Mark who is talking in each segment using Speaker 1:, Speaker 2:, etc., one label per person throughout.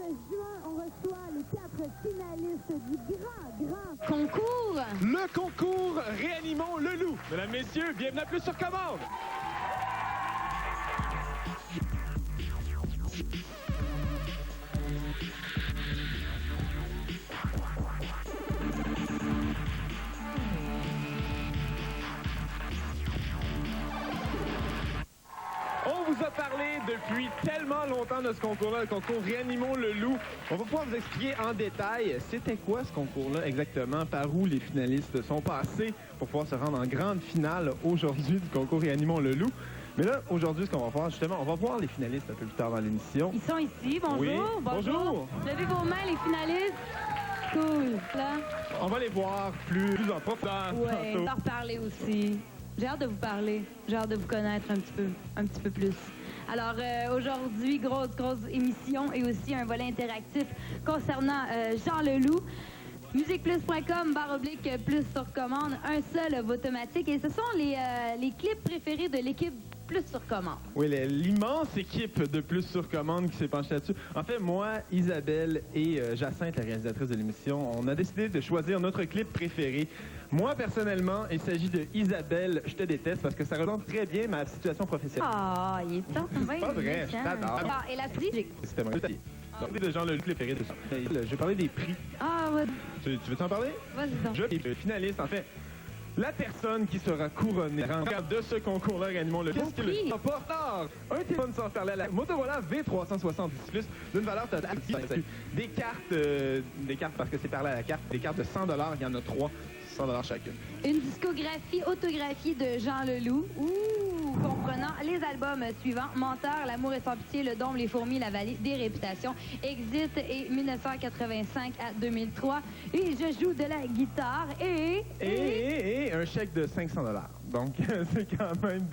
Speaker 1: juin, on reçoit les 4 finalistes du grand concours.
Speaker 2: Le concours Réanimons le loup. Mesdames, messieurs, bienvenue à Plus sur commande. On vous a parlé depuis tellement longtemps de ce concours-là, le concours Réanimons le loup. On va pouvoir vous expliquer en détail c'était quoi ce concours-là exactement, par où les finalistes sont passés pour pouvoir se rendre en grande finale aujourd'hui du concours Réanimons le loup. Mais là, aujourd'hui, ce qu'on va faire, justement, on va voir les finalistes un peu plus tard dans l'émission.
Speaker 3: Ils sont ici, bonjour.
Speaker 2: Oui, bonjour.
Speaker 3: Levez vos mains, les finalistes. Cool, là.
Speaker 2: On va les voir plus en profondeur.
Speaker 3: Ouais, on
Speaker 2: tantôt.
Speaker 3: va en reparler aussi. J'ai hâte de vous parler. J'ai hâte de vous connaître un petit peu plus. Alors, aujourd'hui, grosse émission et aussi un volet interactif concernant Jean Leloup. Musiqueplus.com, / plus sur commande, un seul automatique. Et ce sont les clips préférés de l'équipe Plus sur commande.
Speaker 2: Oui, l'immense équipe de Plus sur commande qui s'est penchée là-dessus. En fait, moi, Isabelle et Jacinthe, la réalisatrice de l'émission, on a décidé de choisir notre clip préféré. Moi, personnellement, il s'agit de Isabelle, je te déteste, parce que ça représente très bien ma situation professionnelle.
Speaker 3: Ah, il est temps.
Speaker 2: Pas vrai, je t'adore.
Speaker 3: Bon, et la prix?
Speaker 2: C'était mon clip. Donc, de Jean Leloup préféré de ça. Je vais parler des prix.
Speaker 3: Ah, ouais.
Speaker 2: Tu veux t'en parler?
Speaker 3: Vas-y donc.
Speaker 2: Je suis le finaliste, en fait. La personne qui sera couronnée en cadre de ce concours-là, Réanimons le
Speaker 3: Bon prix.
Speaker 2: porteur, un téléphone sans faire la Motorola V370 Plus d'une valeur totale des cartes parce que c'est parlé à la carte, des cartes de 100 $, il y en a 3, 100 $ chacune.
Speaker 3: Une discographie autographiée de Jean Leloup, comprenant les albums suivants: Menteur, L'amour est sans pitié, Le Dôme, Les fourmis, La vallée des réputations, Exit et 1985 à 2003. Et je joue de la guitare
Speaker 2: Et un chèque de 500 $. Donc, c'est quand même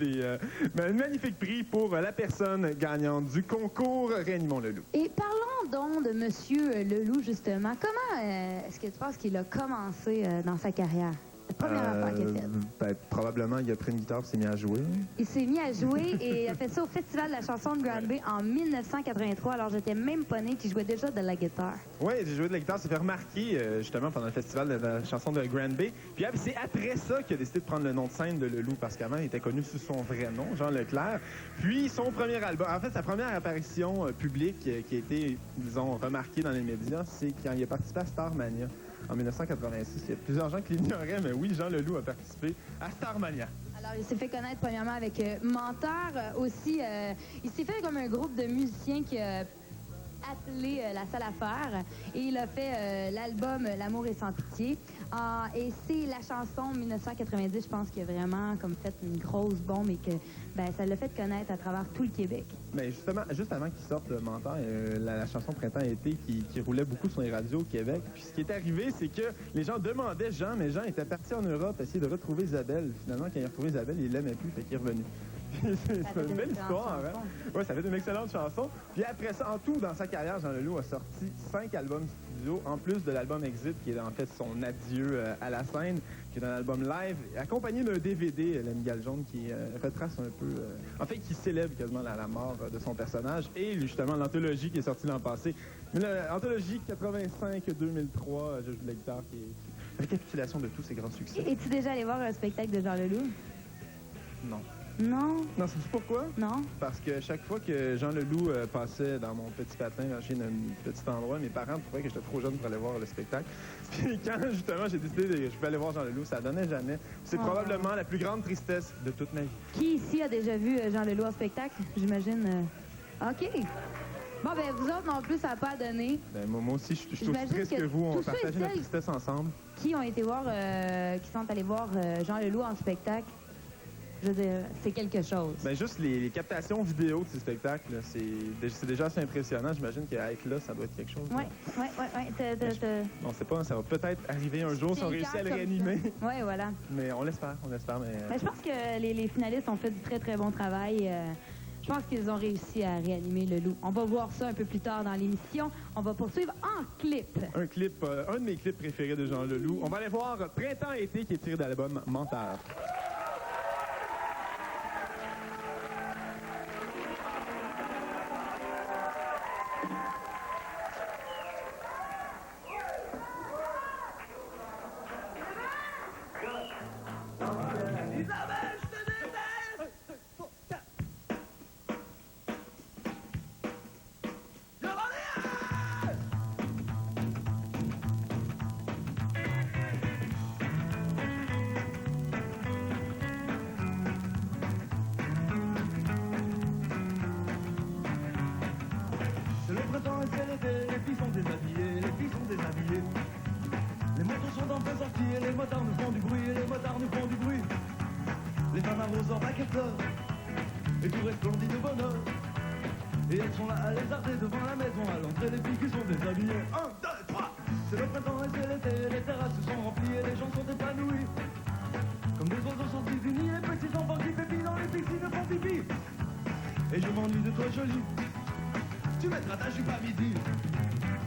Speaker 2: un magnifique prix pour la personne gagnante du concours Réanimons le loup.
Speaker 3: Et parlons donc de Monsieur Leloup, justement. Comment est-ce que tu penses qu'il a commencé dans sa carrière? La première affaire qu'il a faite.
Speaker 2: Probablement, il a pris une guitare et s'est mis à jouer.
Speaker 3: Il s'est mis à jouer et a fait ça au Festival de la chanson de Granby en 1983. Alors, j'étais même pas né, qu'il jouait déjà de la guitare.
Speaker 2: Oui, j'ai joué de la guitare, s'est fait remarquer justement pendant le festival de la chanson de Granby. Puis c'est après ça qu'il a décidé de prendre le nom de scène de Leloup, parce qu'avant, il était connu sous son vrai nom, Jean Leclerc. Puis son premier album, en fait, sa première apparition publique qui a été, disons, remarquée dans les médias, c'est quand il a participé à Starmania en 1986. Il y a plusieurs gens qui l'ignoraient, mais oui, Jean Leloup a participé à Starmania.
Speaker 3: Alors, il s'est fait connaître premièrement avec Menteur. Aussi, il s'est fait comme un groupe de musiciens qui a appelé La Salle à faire. Et il a fait l'album L'amour est sans pitié. Et c'est la chanson 1990, je pense, qui a vraiment comme fait une grosse bombe et que ça l'a fait connaître à travers tout le Québec.
Speaker 2: Mais justement, juste avant qu'il sorte Menteur, la chanson Printemps-été qui roulait beaucoup sur les radios au Québec. Puis ce qui est arrivé, c'est que les gens demandaient Jean, mais Jean était parti en Europe essayer de retrouver Isabelle. Finalement, quand il a retrouvé Isabelle, il l'aimait plus, fait qu'il est revenu. C'est une belle histoire, hein? Oui, ça fait une excellente chanson. Puis après ça, en tout, dans sa carrière, Jean Leloup a sorti 5 albums studio, en plus de l'album Exit, qui est en fait son adieu à la scène, qui est un album live, accompagné d'un DVD, La Migale Jaune, qui retrace un peu, en fait, qui célèbre quasiment la mort de son personnage, et justement l'anthologie qui est sortie l'an passé. L'anthologie 85-2003, je joue de la guitare, qui est une récapitulation de tous ses grands succès.
Speaker 3: Es-tu déjà allé voir un spectacle de Jean Leloup?
Speaker 2: Non.
Speaker 3: Non?
Speaker 2: Non, c'est pourquoi?
Speaker 3: Non?
Speaker 2: Parce que chaque fois que Jean Leloup passait dans mon petit patin vers chez un petit endroit, mes parents trouvaient que j'étais trop jeune pour aller voir le spectacle. Puis quand, justement, j'ai décidé que je pouvais aller voir Jean Leloup, ça donnait jamais. C'est probablement la plus grande tristesse de toute ma vie.
Speaker 3: Qui ici a déjà vu Jean Leloup en spectacle? J'imagine. OK. Bon, vous autres non plus, ça n'a pas donné.
Speaker 2: Moi aussi, je suis aussi triste que vous. On partageait notre tristesse ensemble.
Speaker 3: Qui ont été voir, qui sont allés voir Jean Leloup en spectacle? Je veux dire, c'est quelque chose.
Speaker 2: Juste les captations vidéo de ces spectacles, c'est déjà assez impressionnant. J'imagine qu'être là, ça doit être quelque chose.
Speaker 3: Oui.
Speaker 2: On ne sait pas, ça va peut-être arriver un jour si on réussit à le réanimer.
Speaker 3: Oui, voilà.
Speaker 2: Mais on l'espère. Mais
Speaker 3: je pense que les finalistes ont fait du très, très bon travail. Je pense qu'ils ont réussi à réanimer le loup. On va voir ça un peu plus tard dans l'émission. On va poursuivre en clip.
Speaker 2: Un de mes clips préférés de Jean Leloup. On va aller voir Printemps-été qui est tiré de l'album Menteur.
Speaker 4: fleurs et tout resplendit de bonheur. Et elles sont là à lézarder devant la maison, à l'entrée les filles qui sont déshabillées. 1, 2, 3. C'est le printemps et c'est l'été, les terrasses se sont remplies et les gens sont épanouis. Comme des oiseaux sortis du nid, les petits enfants qui pépient dans les piscines font pipi. Et je m'ennuie de toi jolie, tu mettras ta jupe à midi.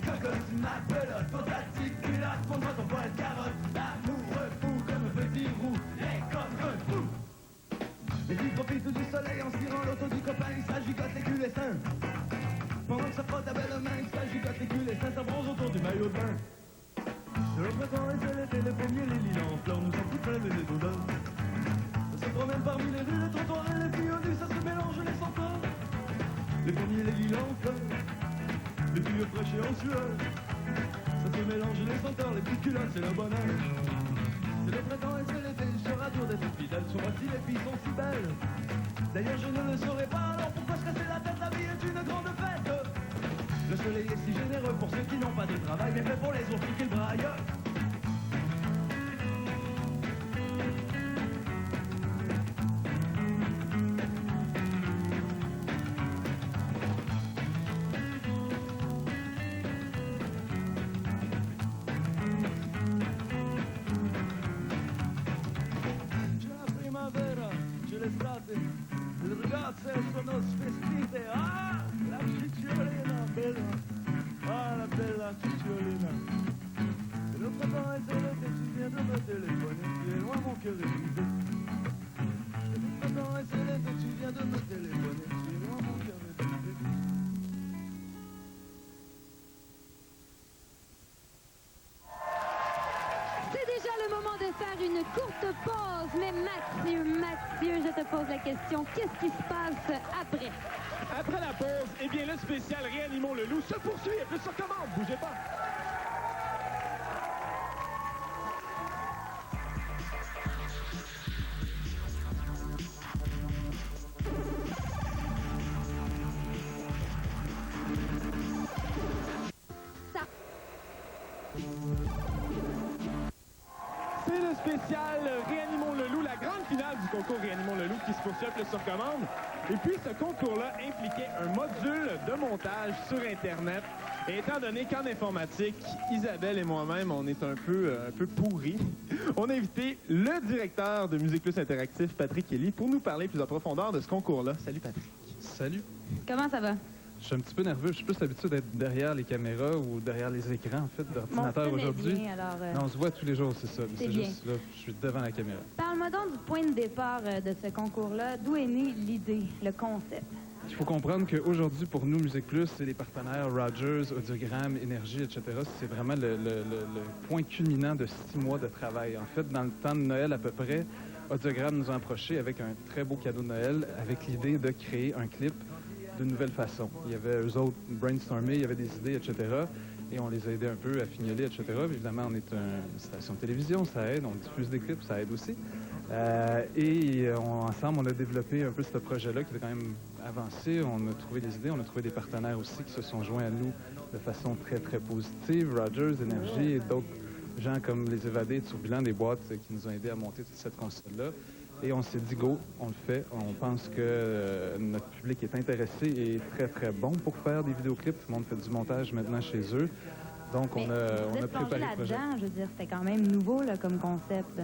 Speaker 4: Cocotte, ma pelote, pour ta petite culotte, montre-moi ton poil de carotte. L'amoureux fou comme un petit roux, les comme un fou. Les filles profitent du soleil en se tirant l'auto du copain, ils s'agigotent les culs et seins. Pendant que ça frotte à belle main, ils s'agigotent les culs et seins, ça bronze autour du maillot de bain. C'est le printemps et c'est l'été, les pommiers, les lilas en fleurs nous ont tout plein les odeurs. Ça se promène parmi les rues, les trottoirs et les filles au nu, ça se mélange les senteurs. Les pommiers, les lilas en fleurs, les filles fraîches et en sueur. Ça se mélange les senteurs, les petites culottes, c'est le bonheur. C'est le printemps et c'est l'été, il sera dur d'être fidèle. Sur moi si les filles sont si belles. D'ailleurs je ne le saurais pas, alors pourquoi se casser la tête? La vie est une grande fête. Le soleil est si généreux pour ceux qui n'ont pas de travail, mais fait pour les autres qu'ils braillent. Le ragazze sono svestite, ah, la cicciolina bella, ah, la bella cicciolina. Et le printemps est l'été, tu viens de me téléphoner, tu es loin mon cœur est brisé. Et le printemps est l'été, tu viens de me téléphoner, tu es loin mon cœur est brisé.
Speaker 1: C'est déjà le moment de faire une courte pause, mais Mathieu, je te pose la question, qu'est-ce qui se passe après?
Speaker 2: Après la pause, eh bien, le spécial Réanimons le loup se poursuit et plus sur commande. Bougez pas. C'est le spécial Réanimons le loup, la grande finale du concours Réanimons le loup qui se poursuit plus sur commande. Et puis, ce concours-là impliquait un module de montage sur Internet. Et étant donné qu'en informatique, Isabelle et moi-même, on est un peu pourris, on a invité le directeur de Musique Plus Interactif, Patrick Kelly, pour nous parler plus en profondeur de ce concours-là. Salut, Patrick.
Speaker 5: Salut.
Speaker 3: Comment ça va?
Speaker 5: Je suis un petit peu nerveux. Je suis plus habitué d'être derrière les caméras ou derrière les écrans, en fait, d'ordinateur aujourd'hui.
Speaker 3: Bien, alors,
Speaker 5: Non, on se voit tous les jours, c'est ça.
Speaker 3: C'est
Speaker 5: C'est juste là, je suis devant la caméra.
Speaker 3: Parle-moi donc du point de départ de ce concours-là. D'où est née l'idée, le concept?
Speaker 5: Il faut comprendre qu'aujourd'hui, pour nous, Musique Plus, c'est les partenaires Rogers, Audiogramme, Énergie, etc. C'est vraiment le point culminant de 6 mois de travail. En fait, dans le temps de Noël à peu près, Audiogramme nous a approchés avec un très beau cadeau de Noël, avec l'idée de créer un clip d'une nouvelle façon. Il y avait eux autres brainstormé, il y avait des idées, etc. Et on les a aidés un peu à fignoler, etc. Évidemment, on est une station de télévision, ça aide. On diffuse des clips, ça aide aussi. Ensemble, on a développé un peu ce projet-là qui était quand même avancé. On a trouvé des idées, on a trouvé des partenaires aussi qui se sont joints à nous de façon très, très positive. Rogers, Énergie et d'autres gens comme les Évadés, Turbulents, des boîtes qui nous ont aidés à monter toute cette console-là. Et on s'est dit, go, on le fait. On pense que notre public est intéressé et très, très bon pour faire des vidéoclips. Tout le monde fait du montage maintenant chez eux. Donc, on a préparé le projet.
Speaker 3: Je veux dire, c'était quand même nouveau là, comme concept.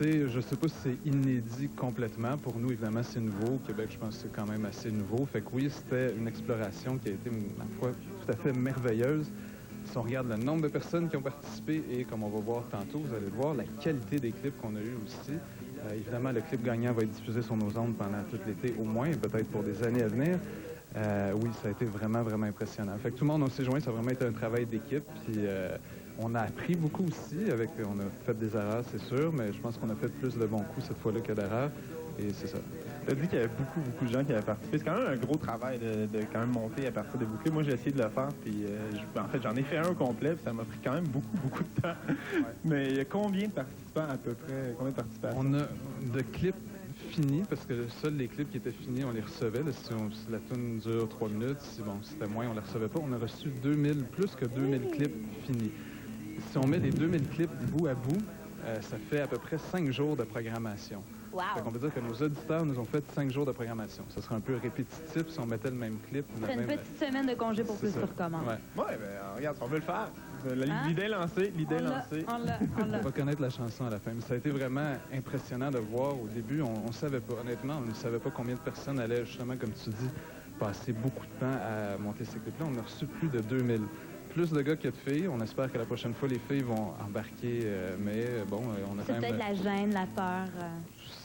Speaker 5: Je ne sais pas si c'est inédit complètement. Pour nous, évidemment, c'est nouveau. Au Québec, je pense que c'est quand même assez nouveau. Fait que oui, c'était une exploration qui a été, ma foi, tout à fait merveilleuse. Si on regarde le nombre de personnes qui ont participé et, comme on va voir tantôt, vous allez le voir, la qualité des clips qu'on a eu aussi. Évidemment, le clip gagnant va être diffusé sur nos ondes pendant tout l'été au moins, et peut-être pour des années à venir. Oui, ça a été vraiment, vraiment impressionnant. Fait que tout le monde s'est joint, ça a vraiment été un travail d'équipe. Puis on a appris beaucoup aussi. On a fait des erreurs, c'est sûr, mais je pense qu'on a fait plus de bons coups cette fois-là que d'erreurs. Et c'est ça.
Speaker 2: Tu as dit qu'il y avait beaucoup de gens qui avaient participé. C'est quand même un gros travail de quand même monter à partir de boucliers. Moi, j'ai essayé de le faire, puis en fait, j'en ai fait un au complet, puis ça m'a pris quand même beaucoup de temps. Ouais. Mais il y a combien de participants à peu près? Combien de participants?
Speaker 5: On a de clips finis, parce que seuls les clips qui étaient finis, on les recevait. Là, si la tune dure 3 minutes, si c'était moins, on les recevait pas. On a reçu plus que 2000 clips finis. Si on met les 2000 clips bout à bout, ça fait à peu près 5 jours de programmation.
Speaker 3: Wow.
Speaker 5: Fait qu'on peut dire que nos auditeurs nous ont fait 5 jours de programmation. Ça serait un peu répétitif si on mettait le même clip.
Speaker 3: C'est une petite semaine de congé pour plus
Speaker 5: ça.
Speaker 3: sur commande.
Speaker 5: Ouais.
Speaker 2: Ouais, ben regarde, on veut le faire.
Speaker 3: Hein?
Speaker 2: L'idée est lancée, l'idée est lancée.
Speaker 3: On l'a.
Speaker 5: On va connaître la chanson à la fin. Mais ça a été vraiment impressionnant de voir. Au début, on savait pas, honnêtement, on ne savait pas combien de personnes allaient, justement, comme tu dis, passer beaucoup de temps à monter ces clips-là. On a reçu plus de 2000. Plus de gars que de filles. On espère que la prochaine fois, les filles vont embarquer. Mais bon, on a
Speaker 3: C'est
Speaker 5: quand
Speaker 3: peut-être
Speaker 5: même...
Speaker 3: la gêne, la peur.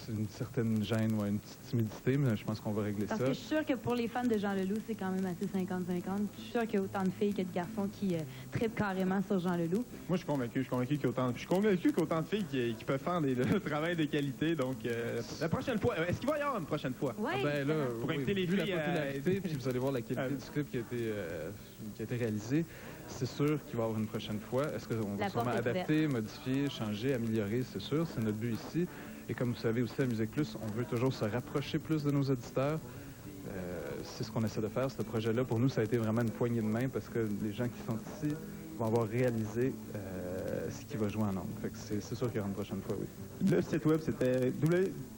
Speaker 5: Une certaine gêne ou une petite timidité, mais je pense qu'on va régler
Speaker 3: Parce
Speaker 5: ça.
Speaker 3: que je suis sûre que pour les fans de Jean Leloup, c'est quand même assez 50-50. Je suis sûre qu'il y a autant de filles que de garçons qui trippent carrément sur Jean Leloup.
Speaker 2: Moi, je suis convaincu qu'il y a autant de filles qui peuvent faire le travail de qualité. Donc, la prochaine fois, est-ce qu'il va y avoir une prochaine fois?
Speaker 3: Oui,
Speaker 5: Ben là,
Speaker 2: Pour inviter les
Speaker 5: vu
Speaker 2: filles
Speaker 5: la popularité, puis vous allez voir la qualité du clip qui a été réalisé, c'est sûr qu'il va y avoir une prochaine fois. Est-ce qu'on va
Speaker 3: La
Speaker 5: sûrement
Speaker 3: porte est
Speaker 5: adapter, modifier, changer, améliorer, c'est sûr, c'est notre but ici. Et comme vous savez aussi à Musique Plus, on veut toujours se rapprocher plus de nos auditeurs. C'est ce qu'on essaie de faire, ce projet-là. Pour nous, ça a été vraiment une poignée de main parce que les gens qui sont ici vont avoir réalisé ce qui va jouer en ondes. Fait que c'est sûr qu'il y aura une prochaine fois, oui.
Speaker 2: Le site web, c'était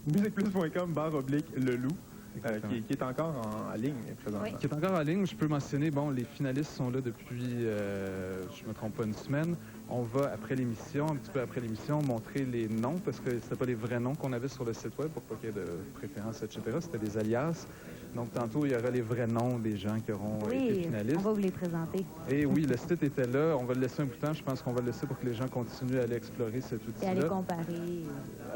Speaker 2: musiqueplus.com/le loup. Qui est encore en ligne présentement.
Speaker 3: Oui.
Speaker 5: Qui est encore en ligne. Je peux mentionner, bon, les finalistes sont là depuis, je me trompe pas, une semaine. On va, après l'émission, un petit peu après l'émission, montrer les noms, parce que c'était pas les vrais noms qu'on avait sur le site web, pour pas qu'il y ait de préférence, etc. C'était des alias. Donc, tantôt, il y aura les vrais noms des gens qui auront été finalistes.
Speaker 3: On va vous les présenter.
Speaker 5: Et oui, le site était là. On va le laisser un bout de temps. Je pense qu'on va le laisser pour que les gens continuent à aller explorer cet outil-là.
Speaker 3: Et aller comparer.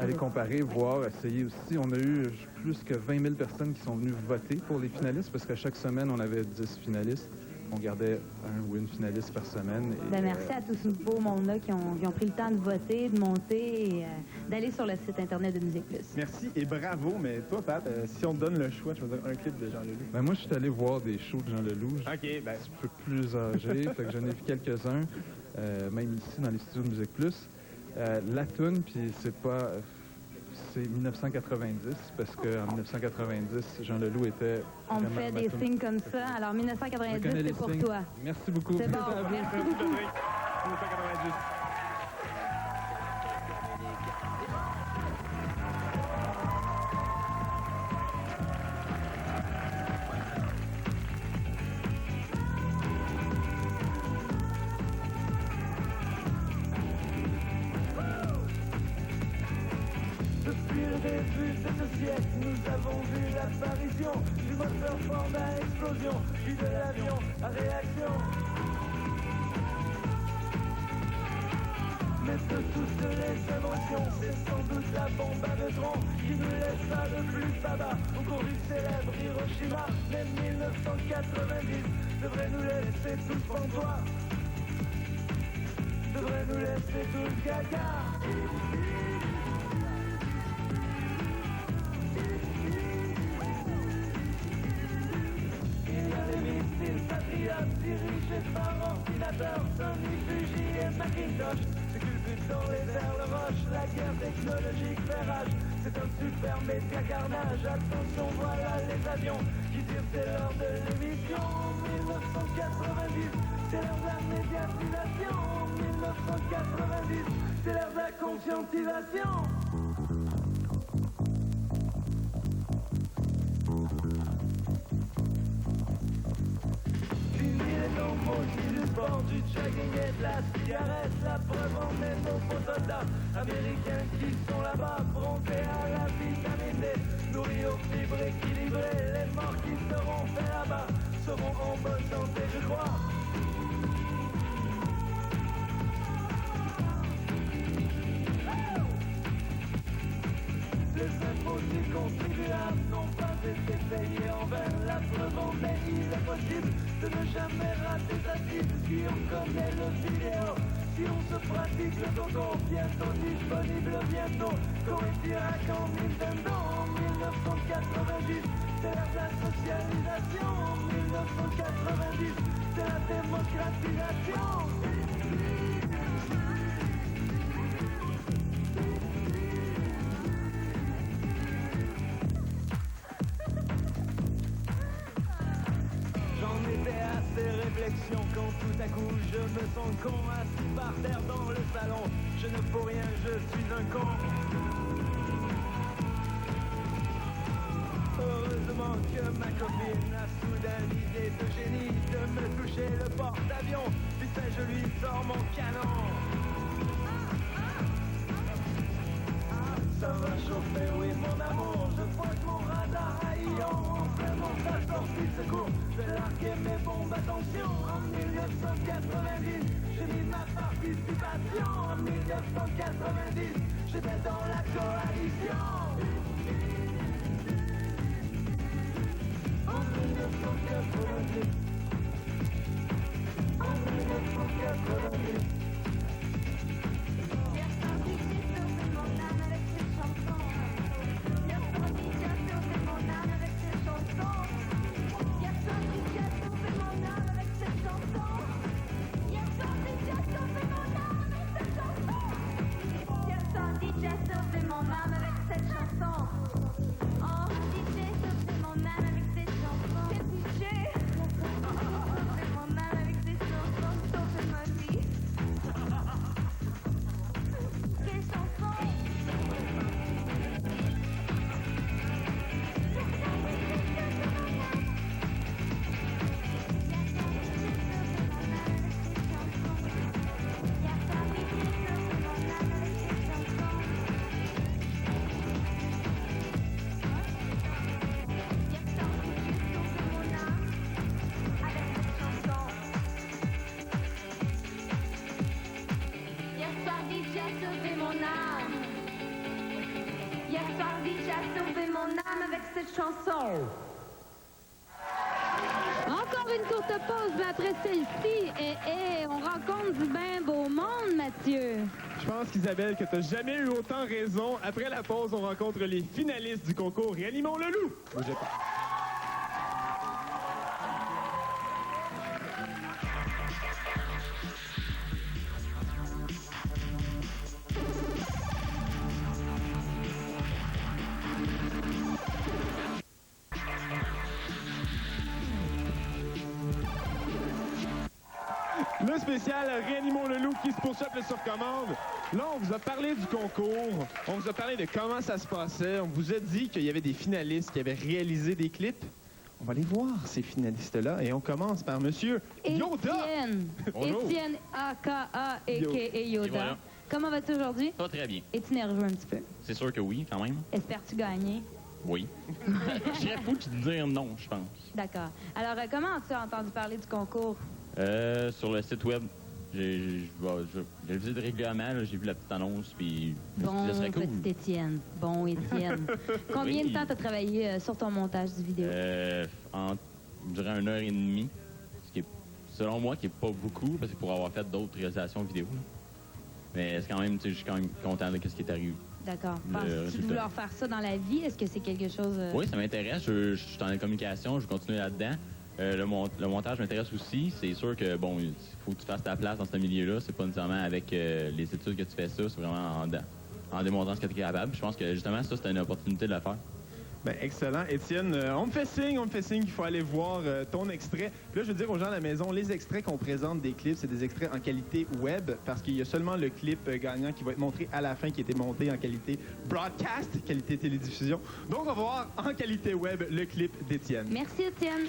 Speaker 5: Aller comparer, voir, essayer aussi. On a eu plus que 20 000 personnes qui sont venues voter pour les finalistes, parce qu'à chaque semaine, on avait 10 finalistes. On gardait un ou une finaliste par semaine. Et,
Speaker 3: Merci à tout ce beau monde-là qui ont pris le temps de voter, de monter et d'aller sur le site Internet de Musique Plus.
Speaker 2: Merci et bravo. Mais toi, Pat, si on te donne le choix, je veux dire un clip de Jean Leloup.
Speaker 5: Ben moi, je suis allé voir des shows de Jean Leloup.
Speaker 2: OK, ben...
Speaker 5: Un petit peu plus âgé, fait que j'en ai vu quelques-uns, même ici dans les studios de Musique Plus. La toune, puis c'est pas... C'est 1990, parce qu'en 1990, Jean Leloup était...
Speaker 3: On me fait des signes comme ça. Alors, 1990, c'est pour toi.
Speaker 5: Merci beaucoup.
Speaker 3: C'est bon, merci beaucoup.
Speaker 2: 1990.
Speaker 4: Depuis le début de ce siècle, nous avons vu l'apparition du moteur fort à explosion, puis de l'avion à réaction. Mais de toutes les inventions, c'est sans doute la bombe à neutrons qui nous laissa le plus bas au cours du célèbre Hiroshima. Mais 1990 devrait nous laisser tous pantois, devrait nous laisser tous gaga. Patriotes dirigés par ordinateur, Sony, Fuji et Macintosh. Ce culbute dans les airs, le roche, la guerre technologique fait rage. C'est un super média carnage. Attention, voilà les avions qui tirent, c'est l'heure de l'émission. En 1990, c'est l'heure de la médiatisation. En 1990, c'est l'heure de la conscientisation. Du sport, du jogging et de la cigarette, la preuve en est nos faux soldats américains qui sont là-bas, bronzés à la vitamine D, nourris aux fibres équilibrées. Les morts qui seront faits là-bas seront en bonne santé, je crois. Les impôts du contribuable n'ont pas été payés en vain. La preuve en est, il est possible de ne jamais rater sa cible. Si on connaît le vidéo, si on se pratique le coco, bientôt disponible, bientôt Corée Tirac en Nintendo. En 1990, c'est l'ère de la socialisation. En 1990, c'est la démocratisation. Quand tout à coup je me sens con, assis par terre dans le salon. Je ne peux rien, je suis un con. moment que ma copine a soudain l'idée de génie de me toucher le porte-avions. Vite fait, je lui sors mon canon. Ça va chauffer, oui mon amour. Je pointe mon radar à Ion. En plein montage sortie de secours. Je vais larguer mes bombes, attention. En 1990, j'ai mis ma participation. En 1990, j'étais dans la coalition. En 1990. En 1990.
Speaker 1: Chanson. Encore une courte pause, mais après celle-ci, et on rencontre du bien beau monde, Mathieu.
Speaker 2: Je pense qu'Isabelle, que tu n'as jamais eu autant raison. Après la pause, on rencontre les finalistes du concours Réanimons le loup. Bougez pas. Le spécial Réanimons le loup qui se poursuit sur commande. Là, on vous a parlé du concours, on vous a parlé de comment ça se passait, on vous a dit qu'il y avait des finalistes qui avaient réalisé des clips. On va aller voir ces finalistes-là et on commence par Monsieur Yoda.
Speaker 3: Étienne, a.k.a. a.k.a. Yoda.
Speaker 6: Voilà.
Speaker 3: Comment vas-tu aujourd'hui?
Speaker 6: Pas très bien.
Speaker 3: Es-tu nerveux un petit peu?
Speaker 6: C'est sûr que oui, quand même.
Speaker 3: Espères-tu gagner?
Speaker 6: Oui. Je serais fou de dire non, je pense.
Speaker 3: D'accord. Alors, comment as-tu entendu parler du concours?
Speaker 6: Sur le site web, j'ai le visite régulièrement, là, j'ai vu la petite annonce, puis je me suis dit,
Speaker 3: Bon,
Speaker 6: ça serait cool.
Speaker 3: petit Étienne. Bon, Étienne. Combien
Speaker 6: Oui.
Speaker 3: de temps t'as travaillé sur ton montage du vidéo?
Speaker 6: Je dirais 1h30, ce qui est, selon moi, qui est pas beaucoup, parce que pour avoir fait d'autres réalisations vidéo. Là. Mais c'est quand même, tu sais, je suis quand même content de ce qui est arrivé.
Speaker 3: D'accord.
Speaker 6: Le
Speaker 3: Penses-tu
Speaker 6: résultat.
Speaker 3: vouloir faire ça dans la vie? Est-ce que c'est quelque chose...
Speaker 6: Oui, ça m'intéresse. Je suis dans la communication, je vais continuer là-dedans. Le montage m'intéresse aussi. C'est sûr que, bon, il faut que tu fasses ta place dans ce milieu-là. C'est pas nécessairement avec les études que tu fais ça. C'est vraiment en démontrant ce que tu es capable. Je pense que, justement, ça, c'est une opportunité de le faire.
Speaker 2: Ben, excellent. Étienne, on me fait signe qu'il faut aller voir ton extrait. Puis là, je veux dire aux gens à la maison, les extraits qu'on présente des clips, c'est des extraits en qualité web parce qu'il y a seulement le clip gagnant qui va être montré à la fin, qui a été monté en qualité broadcast, qualité télédiffusion. Donc, on va voir en qualité web le clip d'Étienne.
Speaker 3: Merci, Étienne.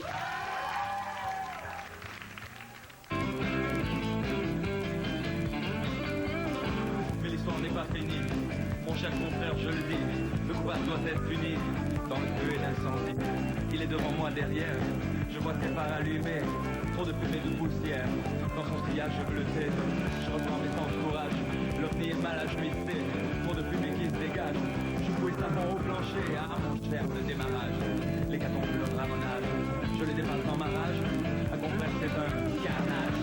Speaker 4: Mais l'histoire n'est pas finie. Mon cher confrère, je le dis, le coupable doit être puni. Dans le feu et l'incendie, il est devant moi derrière. Je vois ses phares allumés, trop de fumée de poussière. Dans son sillage bleuté, je reprends mes sens courage. L'OVNI est mal ajusté, trop de fumée qui se dégage. Je fouille savon au plancher, à mon cher le démarrage. L'hécatombe le ramonage, je les dépasse dans ma rage. À confrère, c'est un carnage.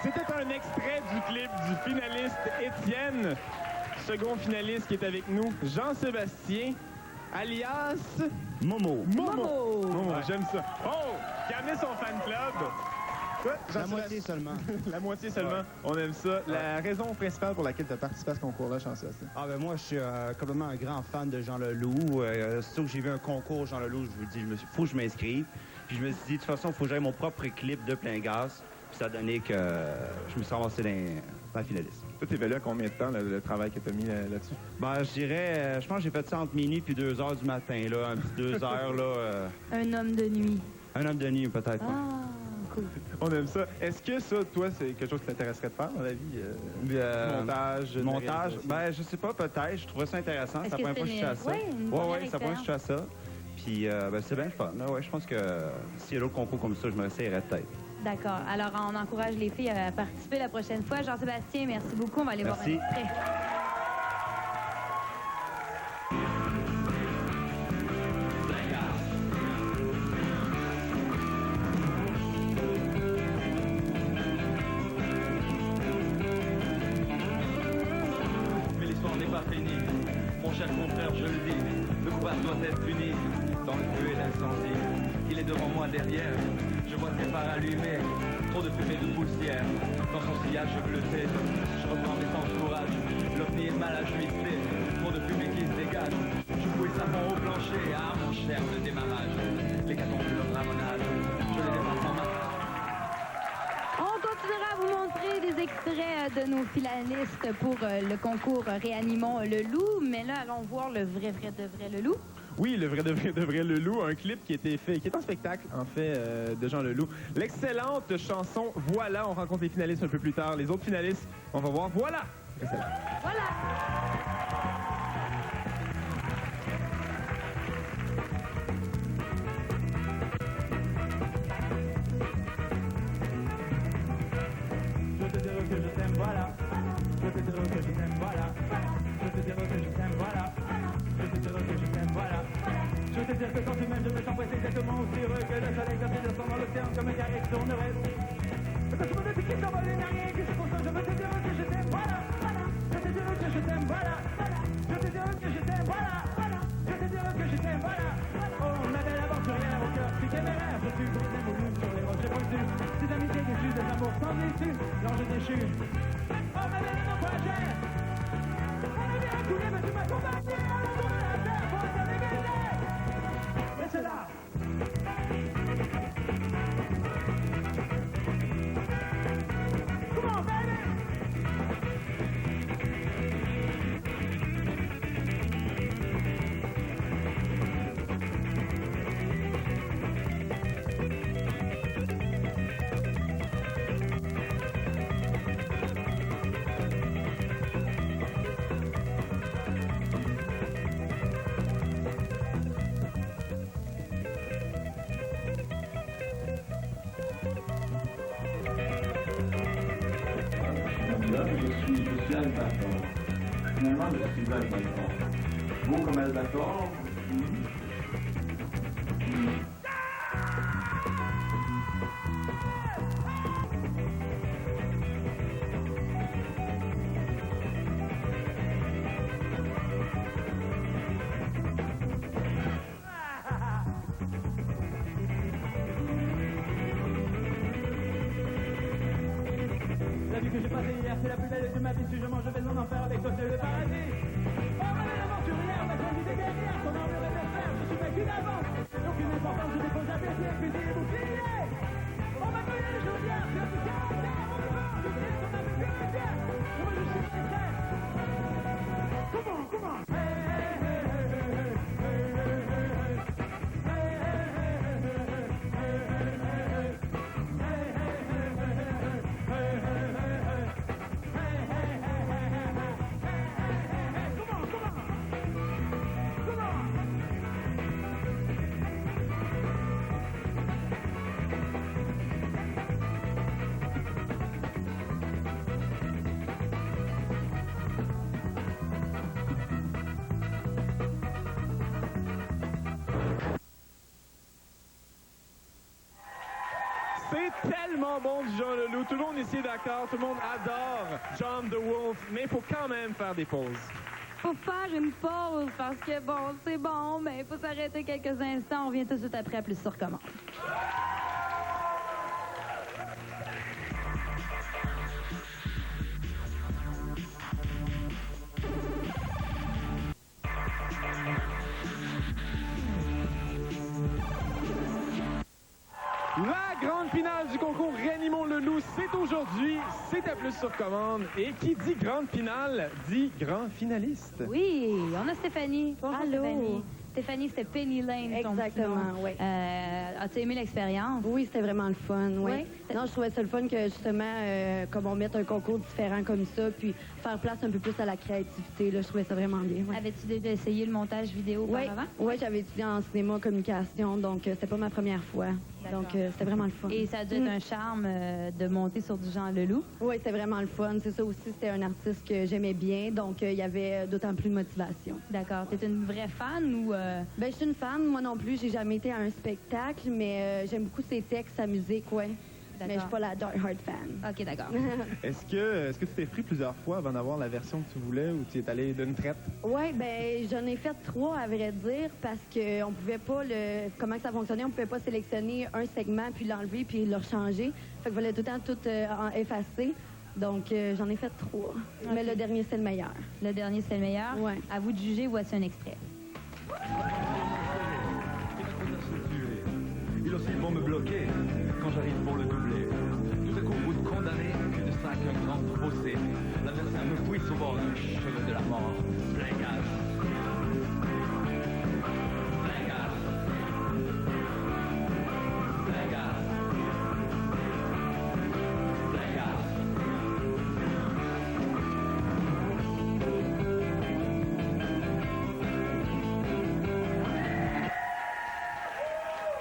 Speaker 2: C'était un extrait du clip du finaliste Étienne. Second finaliste qui est avec nous, Jean-Sébastien, alias
Speaker 6: Momo.
Speaker 2: Momo, j'aime ça. Oh, qui a amené son fan club. Ouais,
Speaker 7: La moitié seulement.
Speaker 2: La moitié seulement. On aime ça. La raison principale pour laquelle tu as participé à ce concours-là, Jean-Sébastien?
Speaker 7: Ah ben moi, je suis complètement un grand fan de Jean Leloup. Surtout que j'ai vu un concours Jean Leloup, je vous dis, faut que je m'inscrive. Puis je me suis dit, de toute façon, il faut que j'aille mon propre clip de plein gaz. Puis ça a donné que je me suis ramassé dans la finaliste.
Speaker 2: Toi, t'évalues à combien de temps le travail que tu as mis là-dessus?
Speaker 7: Ben, je dirais, je pense que j'ai fait ça entre minuit puis 2 heures du matin, là. Un petit 2 heures, là.
Speaker 3: Un homme de nuit.
Speaker 7: Un homme de nuit, peut-être. Ouais.
Speaker 3: Ah, cool.
Speaker 2: On aime ça. Est-ce que ça, toi, c'est quelque chose qui t'intéresserait de faire dans la vie? Montage?
Speaker 7: Montage? Ben, je sais pas, peut-être. Je trouvais ça intéressant. C'est la première fois que je suis à ça.
Speaker 3: Oui,
Speaker 7: c'est la première fois que je suis à ça. Puis, ben, c'est bien le fun. Là. Ouais, je pense que s'il y a d'autres concours comme ça, je me réessayerais peut-être.
Speaker 3: D'accord. Alors, on encourage les filles à participer la prochaine fois. Jean-Sébastien, merci beaucoup. On va aller voir un extrait.
Speaker 4: Mais l'histoire n'est pas finie. Mon cher confrère, je le dis, le coupable doit être puni. Dans le feu et l'incendie, il est devant moi derrière. Je vois ses phares allumés, trop de fumée, de poussière. Dans son sillage bleuté, je reprends mes temps de courage. L'OVNI est mal ajusté, trop de fumée qui se dégage. Je fouille savon au plancher, ah mon cher, le démarrage. Les catons de leur ramonage, je les dépasse en main.
Speaker 3: On continuera à vous montrer des extraits de nos finalistes pour le concours Réanimons le loup. Mais là, allons voir le vrai de vrai le loup.
Speaker 2: Oui, le vrai de vrai le loup, un clip qui a été fait, qui est en spectacle, en fait, de Jean Leloup. L'excellente chanson Voilà, on rencontre les finalistes un peu plus tard. Les autres finalistes, on va voir Voilà. Excellent.
Speaker 3: Voilà!
Speaker 4: Je te dirai que je t'aime, voilà. Je te dirai que je t'aime, voilà. Je te dirai que je t'aime, voilà. Je te dirai que je t'aime, voilà. Je te dirai que quand tu m'aimes, je me sens pressé exactement aussi heureux que le soleil quand il descend dans l'océan comme un carré qui tournerait. Et quand tu me dis qu'il s'envole l'énergie et que je constate, je me te dirai que je t'aime, voilà. Je te dirai que je t'aime, voilà. Je te dirai que je t'aime, voilà. Je te dirai que je t'aime, voilà. Oh, ma belle aventurière au cœur si téméraire, je suis brisé moulu sur les rochers pointus. Des amitiés déçues, des amours sans issue, l'ange déchu. Oh, ma belle naufragère, on est bien coulé, mais tu m'as combattu à l'entour de la terre pour être avec elle. Et c'est là. Come on, baby!
Speaker 8: Je suis Albator. Finalement, je suis Albator. Beau comme Albator.
Speaker 4: La vie que j'ai passée hier, c'est la plus belle de ma vie. Si je mange, je vais en enfer avec toi, c'est le paradis. Oh, ma belle aventurière, ma jolie des guerrières, ton armure est de fer, je suis vaincu d'avance. Aucune importance, je dépose la blessure, fusil et bouclier. Oh, ma belle chaudière, tu as tout caractère, on me vend, je sais, ton âme est pure et fière. Moi, je suis sincère. Comment? Hey, hey, hey, hey, hey, hey, hey, hey, hey.
Speaker 2: C'est tellement bon du Jean Leloup. Tout le monde ici est d'accord. Tout le monde adore John the Wolf. Mais il faut quand même faire des pauses.
Speaker 3: Faut faire une pause parce que, bon, c'est bon, mais il faut s'arrêter quelques instants. On vient tout de suite après à Plus sur commande.
Speaker 2: La grande finale du concours Réanimons le loup, c'est aujourd'hui, c'est à plus sur commande. Et qui dit grande finale, dit grand finaliste.
Speaker 3: Oui, on a Stéphanie. Bonjour
Speaker 9: Allô.
Speaker 3: Stéphanie. Stéphanie, c'était Penny Lane. ton
Speaker 9: Exactement,
Speaker 3: petit nom.
Speaker 9: oui.
Speaker 3: As-tu aimé l'expérience?
Speaker 9: Oui, c'était vraiment le fun, oui.
Speaker 3: Oui.
Speaker 9: Non, je trouvais ça le fun que, justement, comme on mette un concours différent comme ça, puis faire place un peu plus à la créativité, là, je trouvais ça vraiment bien. Ouais.
Speaker 3: Avais-tu déjà essayé le montage vidéo
Speaker 9: Oui,
Speaker 3: auparavant?
Speaker 9: ouais, j'avais étudié en cinéma communication, donc c'était pas ma première fois. Donc, c'était vraiment le fun.
Speaker 3: Et ça a dû être un charme de monter sur du Jean Leloup.
Speaker 9: Oui, c'était vraiment le fun. C'est ça aussi, c'était un artiste que j'aimais bien, donc il y avait d'autant plus de motivation.
Speaker 3: D'accord. T'es une vraie fan ou...
Speaker 9: Ben, je suis une fan. Moi non plus, j'ai jamais été à un spectacle, mais j'aime beaucoup ses textes, sa musique, ouais. Mais je suis pas la die-hard fan.
Speaker 3: OK, d'accord.
Speaker 2: Est-ce que tu t'es pris plusieurs fois avant d'avoir la version que tu voulais ou tu es allé d'une traite?
Speaker 9: Oui, ben j'en ai fait 3 à vrai dire parce qu'on pouvait pas comment que ça fonctionnait, on pouvait pas sélectionner un segment puis l'enlever puis le changer. Fait qu'il fallait tout le temps tout effacer. Donc j'en ai fait 3. Mais le dernier c'est le meilleur.
Speaker 3: Le dernier, c'est le meilleur.
Speaker 9: Ouais.
Speaker 3: À vous de juger, voici un extrait.
Speaker 4: Ils aussi vont me bloquer quand j'arrive pour le doubler. Tout à coup, vous de condamné, cul de sac, un grand fossé. L'adversaire me fouille au bord du chemin de la mort. Blingage. Blingage. Blingage. Blingage.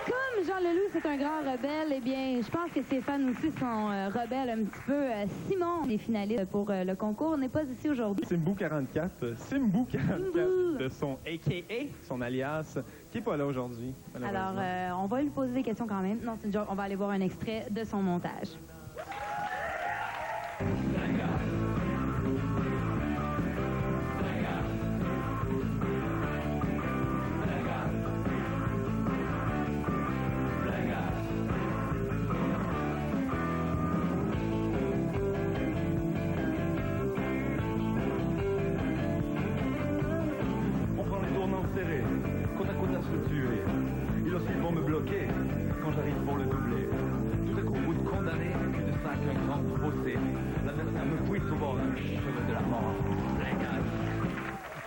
Speaker 3: Comme Jean Leloup, c'est un grand rebelle, eh bien, je pense que ses fans aussi sont rebelles un petit peu. Simon, les finalistes pour le concours, n'est pas ici aujourd'hui.
Speaker 2: Simbu 44, de son a.k.a., son alias, qui n'est pas là aujourd'hui.
Speaker 3: Alors,
Speaker 2: malheureusement.
Speaker 3: on va lui poser des questions quand même. Non, c'est une joke. On va aller voir un extrait de son montage.
Speaker 4: On prend le tournant serré, côte à se tuer. Ils aussi vont me bloquer quand j'arrive pour le doubler. Tout à coup, vous de condamné, cul de sac, un grand fossé. L'adversaire me fouille au bord du chemin de la mort. Blingage.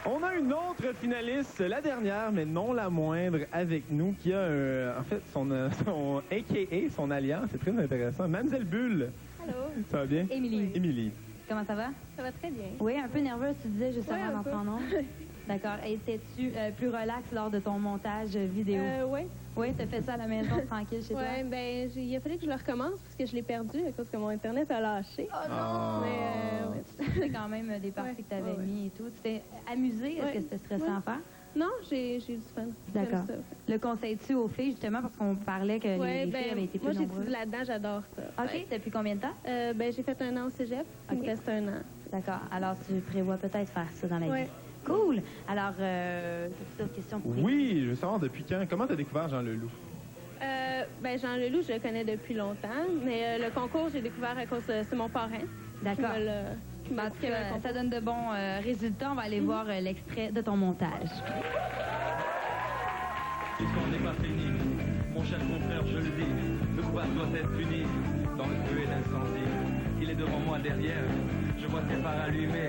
Speaker 2: On a une autre finaliste, la dernière, mais non la moindre, avec nous, qui a en fait son a.k.a., son alliance, c'est très intéressant. Mademoiselle Bulle.
Speaker 1: Allô?
Speaker 2: Ça va bien?
Speaker 3: Émilie,
Speaker 2: Émilie.
Speaker 3: comment ça va?
Speaker 1: Ça va très bien.
Speaker 3: Oui, un peu nerveuse, tu disais juste
Speaker 1: Ouais,
Speaker 3: avant
Speaker 1: un peu.
Speaker 3: d'entrer en ondes. D'accord. Et étais-tu plus relax lors de ton montage vidéo?
Speaker 1: Oui.
Speaker 3: Oui, t'as fait ça à la maison tranquille chez
Speaker 1: Ouais, ben, il a fallu que je le recommence parce que je l'ai perdu à cause que mon Internet a lâché.
Speaker 3: Oh
Speaker 2: non!
Speaker 1: Mais, ouais.
Speaker 3: toi? C'était quand même des parties
Speaker 1: Ouais.
Speaker 3: que t'avais
Speaker 1: Ouais.
Speaker 3: mis et tout. Tu t'es amusé? Est-ce
Speaker 1: Ouais.
Speaker 3: que c'était stressant à faire?
Speaker 1: Non, j'ai eu du fun.
Speaker 3: D'accord.
Speaker 1: J'aime ça.
Speaker 3: Le conseilles-tu aux filles, justement, parce qu'on parlait que
Speaker 1: Ouais,
Speaker 3: les filles avaient été
Speaker 1: moi,
Speaker 3: plus
Speaker 1: j'ai
Speaker 3: nombreuses?
Speaker 1: étudié là-dedans, j'adore ça.
Speaker 3: OK.
Speaker 1: Ouais.
Speaker 3: Depuis combien de temps?
Speaker 1: Ben, j'ai fait un an au cégep, il
Speaker 3: OK.
Speaker 1: me reste un an.
Speaker 3: D'accord. Alors, tu prévois peut-être faire ça dans la
Speaker 1: Ouais.
Speaker 3: vie. Cool. Alors, as-tu d'autres questions pour
Speaker 2: Oui, je veux savoir depuis quand. Comment t'as découvert Jean Leloup?
Speaker 1: Ben, Jean Leloup, je le connais depuis longtemps, mais le concours, j'ai découvert à cause de... C'est mon parrain
Speaker 3: D'accord.
Speaker 1: qui m'a
Speaker 3: En tout cas, ça donne de bons résultats. On va aller voir l'extrait de ton montage.
Speaker 4: L'histoire n'est pas finie. Mon cher confrère, je le dis, le coupable doit être puni. Dans le feu et l'incendie, il est devant moi derrière. Je vois ses phares allumés,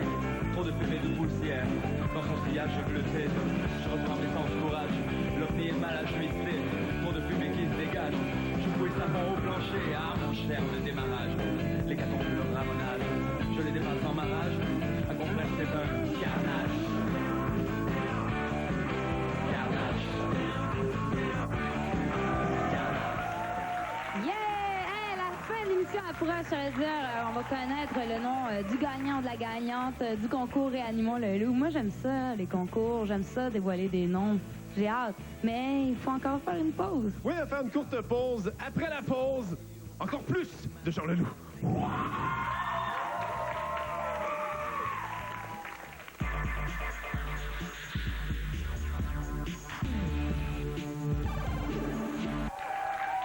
Speaker 4: trop de fumée de poussière. Dans son sillage bleuté, je reprends mes sens courage. L'OVNI est mal ajuité, trop de fumée qui se dégage. Je fouille sa main au plancher, ah mon cher, le démarrage. L'hécatombe, le ramonage, je les dépasse en ma rage. Un confrère, c'est un carnage. Carnage.
Speaker 3: Yeah! Hey, la fin de l'émission approche, ça veut dire on va connaître le nom du gagnant ou de la gagnante du concours Réanimons le loup. Moi, j'aime ça, les concours. J'aime ça, dévoiler des noms. J'ai hâte. Mais il faut encore faire une pause.
Speaker 2: Oui, on va faire une courte pause. Après la pause, encore plus de Jean Leloup.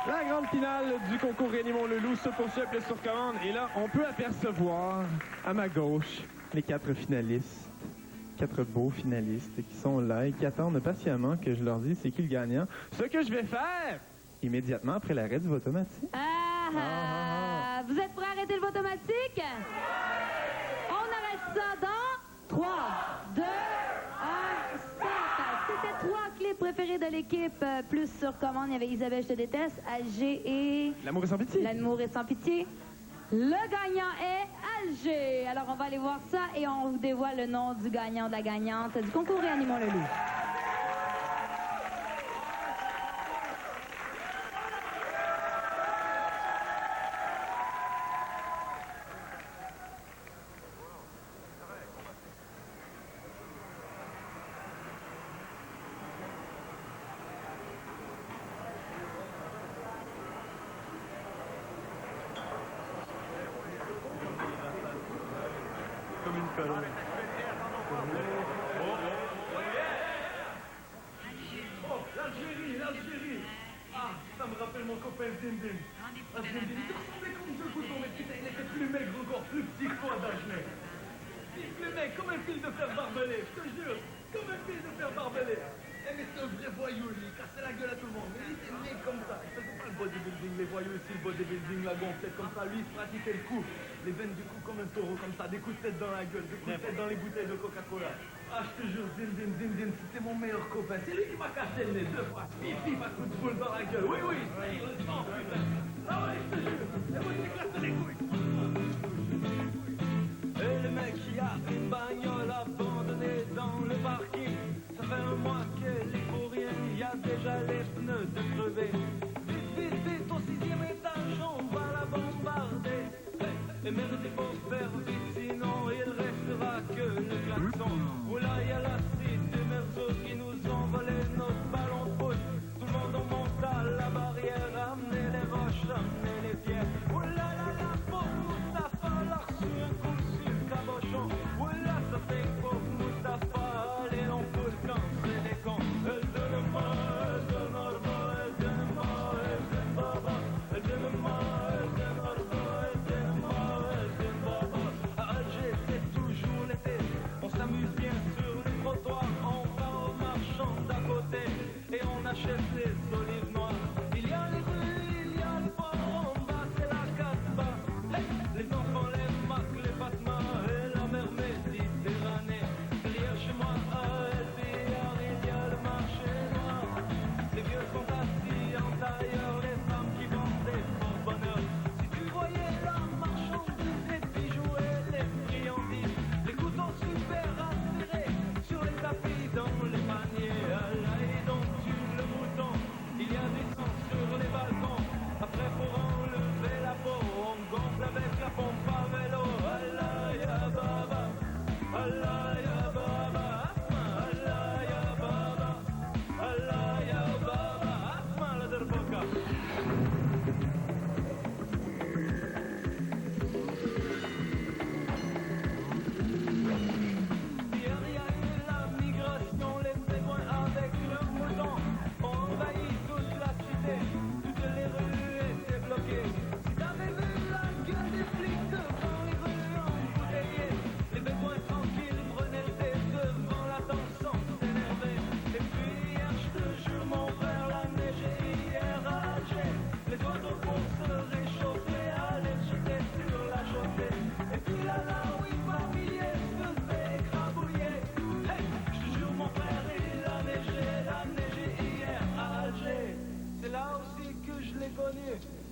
Speaker 2: La grande finale du concours Réanimons le loup se poursuit avec le sur commande. Et là, on peut apercevoir à ma gauche les 4 finalistes. 4 beaux finalistes qui sont là et qui attendent patiemment que je leur dise c'est qui le gagnant. Ce que je vais faire immédiatement après l'arrêt du votomatique.
Speaker 3: Ah!
Speaker 1: Vous êtes prêts à arrêter le vote automatique? On arrête ça dans 3, 2, 1, stop! C'était 3 clips préférés de l'équipe. Plus sur commande, il y avait Isabelle, je te déteste, Alger et...
Speaker 2: L'amour est sans pitié.
Speaker 1: L'amour est sans pitié. Le gagnant est Alger. Alors, on va aller voir ça et on vous dévoile le nom du gagnant, de la gagnante du concours Réanimons le loup.
Speaker 4: Comme une colonne. Oh, l'Algérie. Ah, ça me rappelle mon copain Zindine. Ah, Zindine, il te ressemblait comme deux boutons, mais putain, il était plus maigre encore, plus petit que toi, Dagenet. Plus maigre, comme un fil de fer barbelé, je te jure, comme un fil de fer barbelé. Eh, mais c'est un vrai voyou, lui, il cassait la gueule à tout le monde. Mais il était né comme ça. Il faisait pas le bodybuilding, les voyous ici, le bodybuilding, la gonflette comme ça. Lui, il se pratiquait le cou, les veines du cou comme un taureau, comme ça, des coups de tête dans la gueule, des coups de tête dans les bouteilles de Coca-Cola. Ah, je te jure, Zindine, c'était mon meilleur copain. C'est lui qui m'a cassé le nez 2 fois. Pif, à coup de boule dans la gueule. Oui, ça y est, le sang, putain. Ah ouais, je te jure. Et moi, je m'éclate les couilles. Et le mec qui a une bagnole abandonnée dans le parking. Ça fait un mois qu'elle est pour rien. Il y a déjà les pneus de crever. Vite, au 6e étage, on va la bombarder. Et merde, il faut faire vite, sinon il restera que le klaxon. Oula, il y a la cite des merceaux qui nous ont volé notre ballon de foot. Tout le monde en monte à la barrière, amenez les roches, amenez les pierres. Oula, la pauvre Moustapha, l'a reçu un coup sur le cabochon. Oula, ça fait pauvre Moustapha, allez, on fout le camp, c'est des cons. Elle donne-moi, elle donne-moi, elle donne-moi, elle donne-moi, elle donne-moi, elle donne-moi, elle donne-moi. On s'amuse bien sur les trottoirs, on va au marchand d'à côté et on achète les olives noires. Il y a les rues, il y a le port, en bas c'est la Casbah. Hey, les enfants, les marques, les Fatmas et la mer Méditerranée. Derrière chez moi, à LBR, il y a le marché noir. Les vieux sont assis en tailleur, les femmes qui vendent des faux bonheurs. Si tu voyais la marchandise, les bijoux et les friandises, les couteaux super acérés sur les tapis, dans les paniers. Là, et donc tue le mouton, il y a du sang sur les balcons. Après pour enlever la peau, on gonfle avec la pompe à vélo. Allah ya baba, Allah ya baba, Allah ya baba, Allah ya baba, asma la derboka.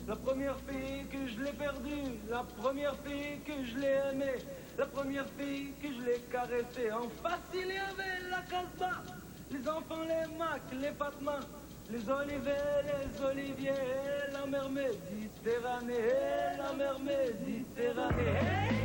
Speaker 4: La première fille que je l'ai perdue, la première fille que je l'ai aimée, la première fille que je l'ai caressée. En face, il y avait la Casbah, les enfants, les macs, les Fatmas, les olivets, les oliviers, et la mer Méditerranée, et la mer Méditerranée. Hey!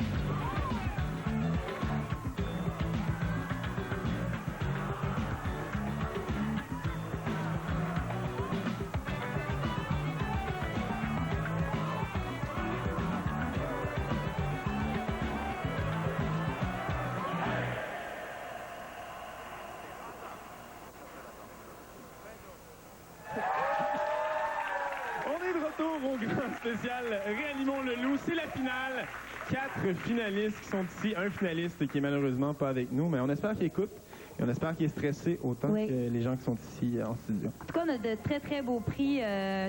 Speaker 2: Au grand spécial Réanimons le loup, c'est la finale. 4 finalistes qui sont ici, un finaliste qui est malheureusement pas avec nous, mais on espère qu'il écoute. Et on espère qu'il est stressé autant
Speaker 1: Oui.
Speaker 2: que les gens qui sont ici en studio.
Speaker 1: En tout cas, on a de très, très beaux prix.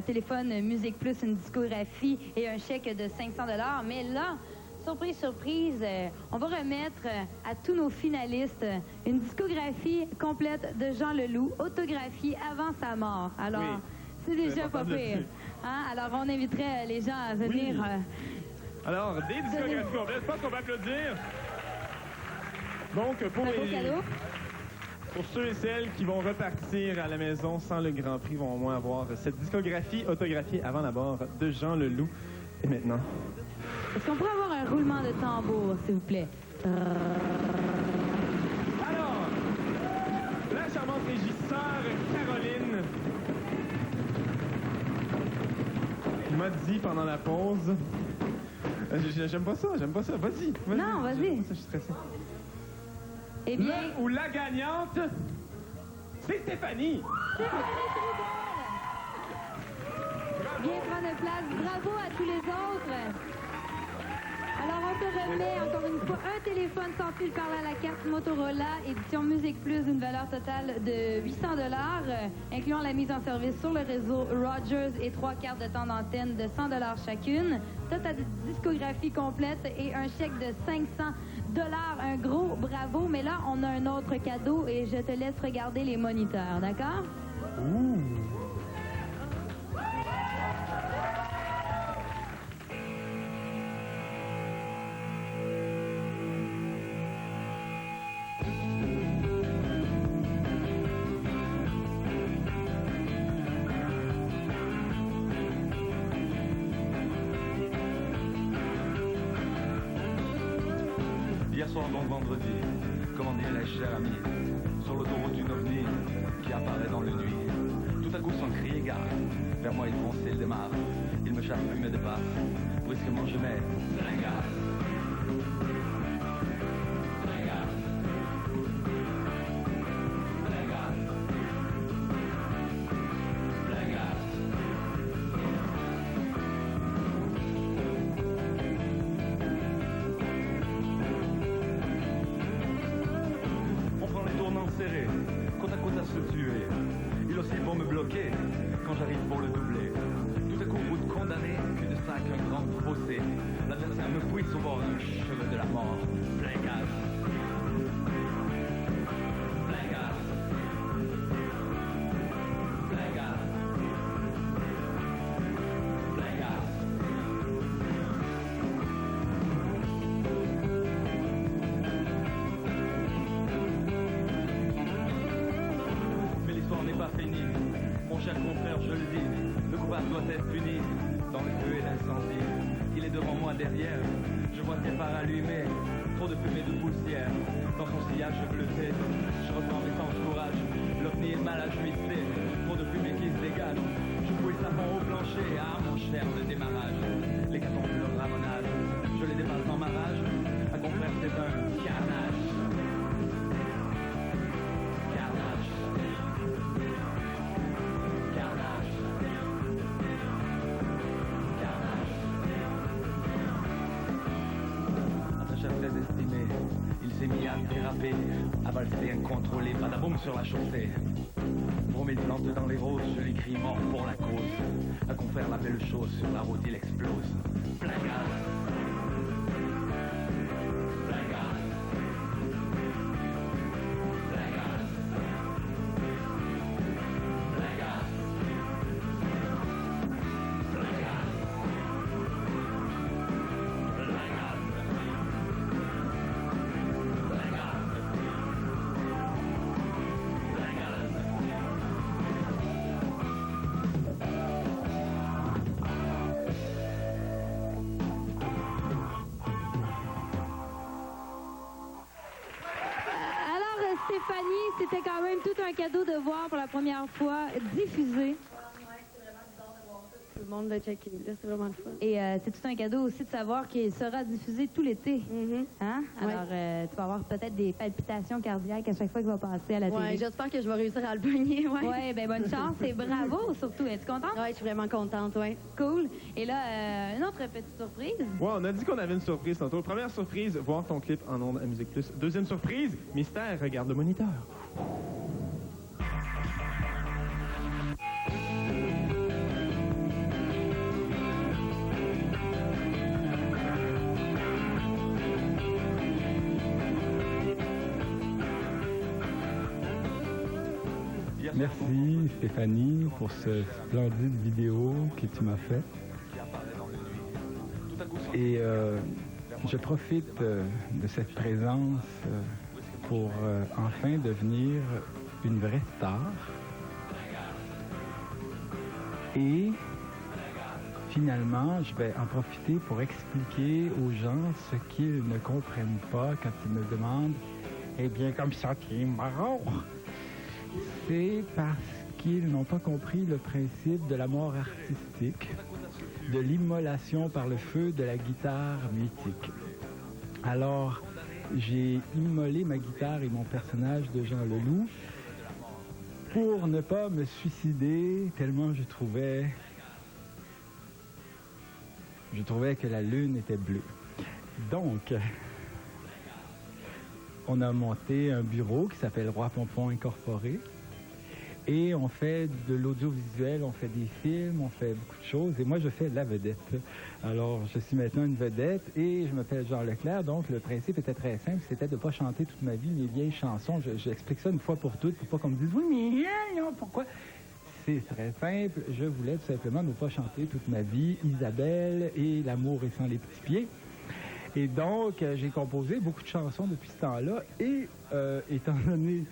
Speaker 1: Téléphone, Musique Plus, une discographie et un chèque de 500 $. Mais là, surprise, surprise, on va remettre à tous nos finalistes une discographie complète de Jean Leloup, autographiée avant sa mort. Alors,
Speaker 2: Oui.
Speaker 1: c'est déjà pas
Speaker 2: important de le
Speaker 1: pire.
Speaker 2: dire.
Speaker 1: Hein? Alors, on inviterait les gens à venir...
Speaker 2: Oui. Alors, des discographies complètes, je pense qu'on va applaudir. Donc,
Speaker 1: un beau cadeau.
Speaker 2: pour ceux et celles qui vont repartir à la maison sans le Grand Prix, vont au moins avoir cette discographie autographiée avant la mort de Jean Leloup. Et maintenant...
Speaker 1: Est-ce qu'on pourrait avoir un roulement de tambour, s'il vous plaît?
Speaker 2: Alors, la charmante régisseur Caroline m'a dit pendant la pause... J'aime pas ça. Vas-y.
Speaker 1: Non, vas-y.
Speaker 2: J'aime pas ça, je suis stressé.
Speaker 1: Eh bien...
Speaker 2: Le ou la gagnante, c'est Stéphanie.
Speaker 1: Viens prendre place. Bravo à tous les autres. Alors, on te remet encore une fois un téléphone sans fil par à la carte Motorola, édition Musique Plus, d'une valeur totale de 800 $, incluant la mise en service sur le réseau Rogers et 3 cartes de temps d'antenne de 100 $ chacune, totale discographie complète et un chèque de 500 $. Un gros bravo. Mais là, on a un autre cadeau et je te laisse regarder les moniteurs, d'accord?
Speaker 4: Hier soir, donc vendredi, comment dirais-je, cher ami, sur l'autoroute une ovni qui apparaît dans le nuit. Tout à coup, sans crier gare, vers moi il fonce et il démarre. Il me charge puis me dépasse. Brusquement, je mets la gare. La gare. La gare. La gare. On prend les tournants serrés, côte à côte à se tuer. Il aussi pour me bloquer, quand j'arrive pour le doubler. Tout à coup, route condamnée, cul de sac, un grand fossé. L'adversaire me pousse au bord un cheveu de la mort. Plein gaz. Plein gaz. Plein gaz. Plein gaz. Mais l'histoire n'est pas finie. Mon cher confrère, je le dis, le coupable doit être puni. Dans le feu et l'incendie, il est devant moi derrière. Je vois ses phares allumés, trop de fumée, de poussière. Dans son sillage bleuté, je reprends mes sans courage. L'ovni est mal ajusté, trop de fumée qui se dégage. Je fouille sa fond au plancher, ah mon cher, le démarrage. Les catons leur ramonage, je les dépasse dans ma rage. Un confrère, c'est un carnage. Carnage. Carnage. Carnage. Notre chef très estimé, il s'est mis à déraper, à valser incontrôlé, badaboum sur la chaussée. Pour mes plantes dans les roses, je lui crie mort pour la cause. Un confrère la belle chose, sur la route il explose. Plein gaz. Plein gaz. Plein gaz. Plein gaz. Plein gaz. Plein gaz. Plein gaz. Plein gaz.
Speaker 1: Alors, Stéphanie, c'était quand même tout un cadeau de voir pour la première fois diffusé.
Speaker 9: Tout le monde l'a checké. Là, c'est vraiment le fun.
Speaker 1: Et c'est tout un cadeau aussi de savoir qu'il sera diffusé tout l'été. Hein?
Speaker 9: Ouais.
Speaker 1: Alors, tu vas avoir peut-être des palpitations cardiaques à chaque fois qu'il va passer à la
Speaker 9: Ouais,
Speaker 1: télé.
Speaker 9: j'espère que je vais réussir à le pogner, ouais.
Speaker 1: Ouais, ben bonne chance et bravo surtout. Es-tu contente?
Speaker 9: Ouais, je suis vraiment contente, ouais.
Speaker 1: Cool. Et là, une autre petite surprise.
Speaker 2: Ouais, on a dit qu'on avait une surprise tantôt. Première surprise, voir ton clip en ondes à Musique Plus. Deuxième surprise, mystère, regarde le moniteur.
Speaker 10: Merci Stéphanie pour ce splendide vidéo que tu m'as fait. Et je profite de cette présence pour enfin devenir une vraie star. Et finalement, je vais en profiter pour expliquer aux gens ce qu'ils ne comprennent pas quand ils me demandent « Eh bien, comme ça, tu es mort ?» C'est parce qu'ils n'ont pas compris le principe de la mort artistique, de l'immolation par le feu de la guitare mythique. Alors, j'ai immolé ma guitare et mon personnage de Jean Leloup pour ne pas me suicider tellement je trouvais que la lune était bleue. Donc, on a monté un bureau qui s'appelle Roi Pompon Incorporé et on fait de l'audiovisuel, on fait des films, on fait beaucoup de choses et moi je fais la vedette. Alors, je suis maintenant une vedette et je m'appelle Jean Leclerc, donc le principe était très simple, c'était de ne pas chanter toute ma vie mes vieilles chansons. J'explique ça une fois pour toutes, pour pas qu'on me dise « Oui, mais pourquoi? » C'est très simple, je voulais tout simplement ne pas chanter toute ma vie Isabelle et L'amour est sans les petits pieds. Et donc, j'ai composé beaucoup de chansons depuis ce temps-là et étant donné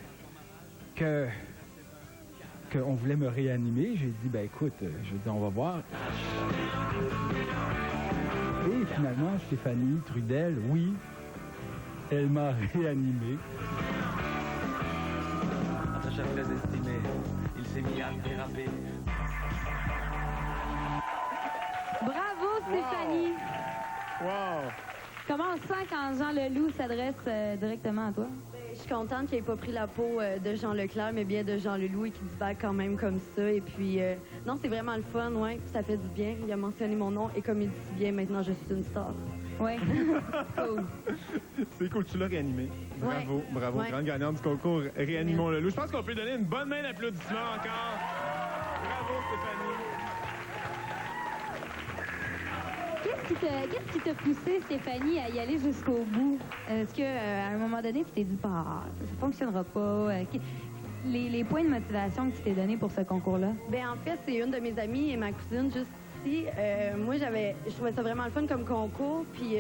Speaker 10: qu'on voulait me réanimer, j'ai dit, ben écoute, on va voir. Et finalement, Stéphanie Trudel, oui, elle m'a réanimé.
Speaker 11: Natacha très estimé, il s'est mis à déraper.
Speaker 3: Bravo, Stéphanie!
Speaker 2: Wow!
Speaker 3: Comment on sent quand Jean Leloup s'adresse directement à toi?
Speaker 9: Je suis contente qu'il n'ait pas pris la peau de Jean Leclerc, mais bien de Jean Leloup et qu'il se bat quand même comme ça. Et puis, non, c'est vraiment le fun, ouais. Ça fait du bien. Il a mentionné mon nom et comme il dit si bien, maintenant, je suis une star.
Speaker 3: Oui. Cool.
Speaker 2: C'est cool, tu l'as réanimé. Bravo,
Speaker 9: ouais.
Speaker 2: bravo.
Speaker 9: Ouais.
Speaker 2: Grande gagnante du concours Réanimons Leloup. Je pense qu'on peut donner une bonne main d'applaudissement encore. Bravo, Stéphanie.
Speaker 3: Qu'est-ce qui t'a poussé, Stéphanie, à y aller jusqu'au bout? Est-ce qu'à un moment donné, tu t'es dit, bah, ça ne fonctionnera pas? Les points de motivation que tu t'es donnés pour ce concours-là?
Speaker 9: Bien, en fait, c'est une de mes amies et ma cousine juste ici. Moi, je trouvais ça vraiment le fun comme concours. Puis,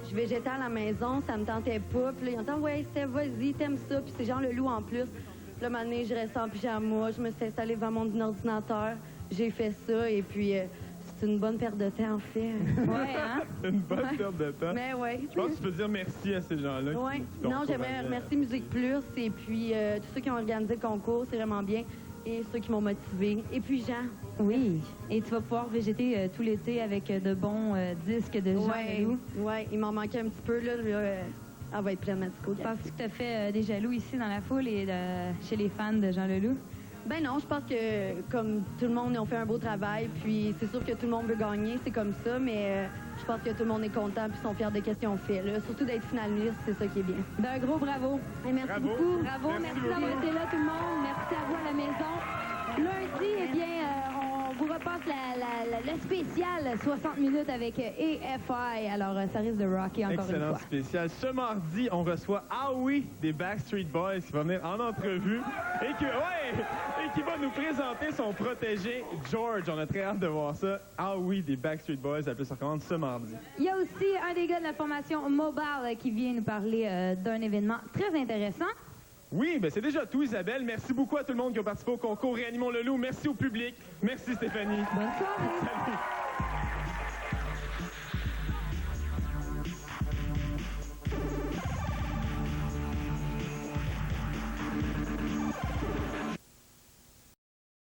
Speaker 9: je végétais à la maison, ça me tentait pas. Puis là, ils ont dit, ouais, Steph, vas-y, t'aimes ça. Puis c'est Jean Leloup en plus. Puis là, un moment donné, je restais en pyjama, je me suis installée devant mon ordinateur. J'ai fait ça et puis... c'est une bonne perte de temps, en fait.
Speaker 3: Ouais, hein?
Speaker 2: Une bonne perte de temps.
Speaker 9: Mais ouais.
Speaker 2: Je pense que tu peux dire merci à ces gens-là.
Speaker 9: Ouais. Non, j'aimerais remercier Musique Plus et puis tous ceux qui ont organisé le concours, c'est vraiment bien. Et ceux qui m'ont motivé. Et puis Jean.
Speaker 3: Oui. Et tu vas pouvoir végéter tout l'été avec de bons disques de Jean Leloup.
Speaker 9: Ouais, il m'en manquait un petit peu, là. Elle va être pleine, Matico.
Speaker 3: Penses-tu que tu as fait des jaloux ici dans la foule et chez les fans de Jean Leloup?
Speaker 9: Ben non, je pense que comme tout le monde, ils ont fait un beau travail, puis c'est sûr que tout le monde veut gagner, c'est comme ça, mais je pense que tout le monde est content puis sont fiers de ce qu'ils ont fait. Là. Surtout d'être finaliste, c'est ça qui est bien.
Speaker 3: Ben, un gros bravo.
Speaker 9: Et merci
Speaker 2: Bravo.
Speaker 9: beaucoup.
Speaker 3: Bravo, merci d'avoir été là tout le monde. Merci à vous à la maison. Lundi, eh bien, on vous repasse le spécial 60 minutes avec AFI. Alors, ça risque de rocker encore une
Speaker 2: Excellent
Speaker 3: fois.
Speaker 2: spécial. Ce mardi, on reçoit Ah oui des Backstreet Boys qui va venir en entrevue et qui va nous présenter son protégé George. On a très hâte de voir ça. Ah oui des Backstreet Boys, appelez ça commande ce mardi.
Speaker 3: Il y a aussi un des gars de la formation Mobile qui vient nous parler d'un événement très intéressant.
Speaker 2: Oui, ben c'est déjà tout, Isabelle. Merci beaucoup à tout le monde qui a participé au concours Réanimons Leloup. Merci au public. Merci, Stéphanie.
Speaker 3: Bonne soirée.
Speaker 2: Salut.